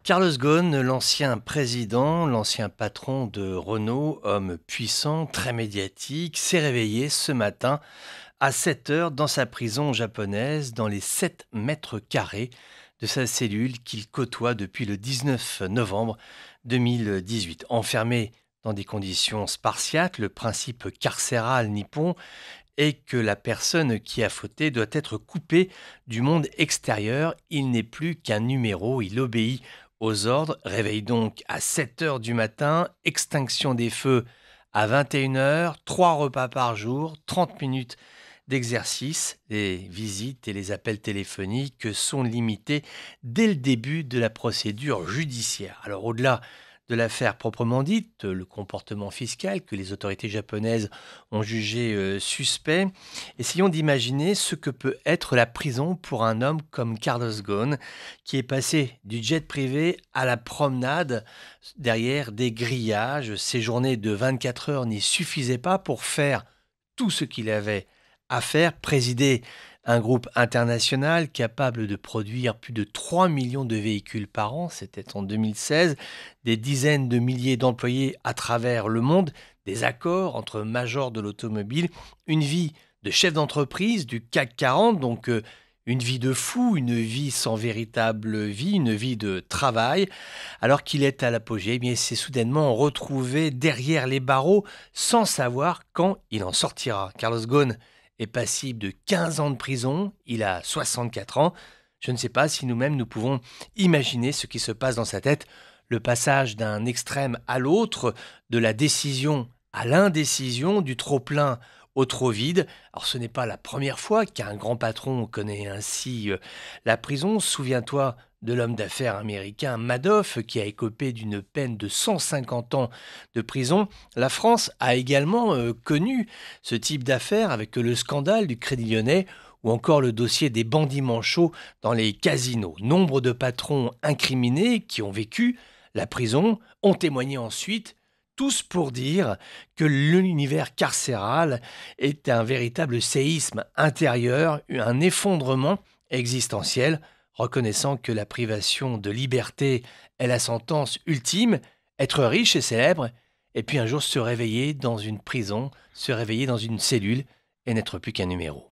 Carlos Ghosn, l'ancien président, l'ancien patron de Renault, homme puissant, très médiatique, s'est réveillé ce matin à 7 heures dans sa prison japonaise, dans les 7 mètres carrés de sa cellule qu'il côtoie depuis le 19 novembre 2018. Enfermé dans des conditions spartiates, le principe carcéral nippon est que la personne qui a fauté doit être coupée du monde extérieur. Il n'est plus qu'un numéro, il obéit aux ordres. Réveil donc à 7 heures du matin, extinction des feux à 21 heures, 3 repas par jour, 30 minutes d'exercice. Les visites et les appels téléphoniques sont limités dès le début de la procédure judiciaire. Alors au-delà de l'affaire proprement dite, le comportement fiscal que les autorités japonaises ont jugé suspect, essayons d'imaginer ce que peut être la prison pour un homme comme Carlos Ghosn, qui est passé du jet privé à la promenade derrière des grillages. Ses journées de 24 heures n'y suffisaient pas pour faire tout ce qu'il avait à faire, présider un groupe international capable de produire plus de 3 millions de véhicules par an, c'était en 2016, des dizaines de milliers d'employés à travers le monde, des accords entre majors de l'automobile, une vie de chef d'entreprise du CAC 40, donc une vie de fou, une vie sans véritable vie, une vie de travail. Alors qu'il est à l'apogée, eh bien, il s'est soudainement retrouvé derrière les barreaux sans savoir quand il en sortira. Carlos Ghosn est passible de 15 ans de prison, il a 64 ans. Je ne sais pas si nous-mêmes nous pouvons imaginer ce qui se passe dans sa tête, le passage d'un extrême à l'autre, de la décision à l'indécision, du trop-plein au trop vide. Alors ce n'est pas la première fois qu'un grand patron connaît ainsi la prison. Souviens-toi de l'homme d'affaires américain Madoff qui a écopé d'une peine de 150 ans de prison. La France a également connu ce type d'affaires avec le scandale du Crédit Lyonnais ou encore le dossier des bandits manchots dans les casinos. Nombre de patrons incriminés qui ont vécu la prison ont témoigné ensuite, tous pour dire que l'univers carcéral est un véritable séisme intérieur, un effondrement existentiel, reconnaissant que la privation de liberté est la sentence ultime, être riche et célèbre, et puis un jour se réveiller dans une prison, se réveiller dans une cellule et n'être plus qu'un numéro.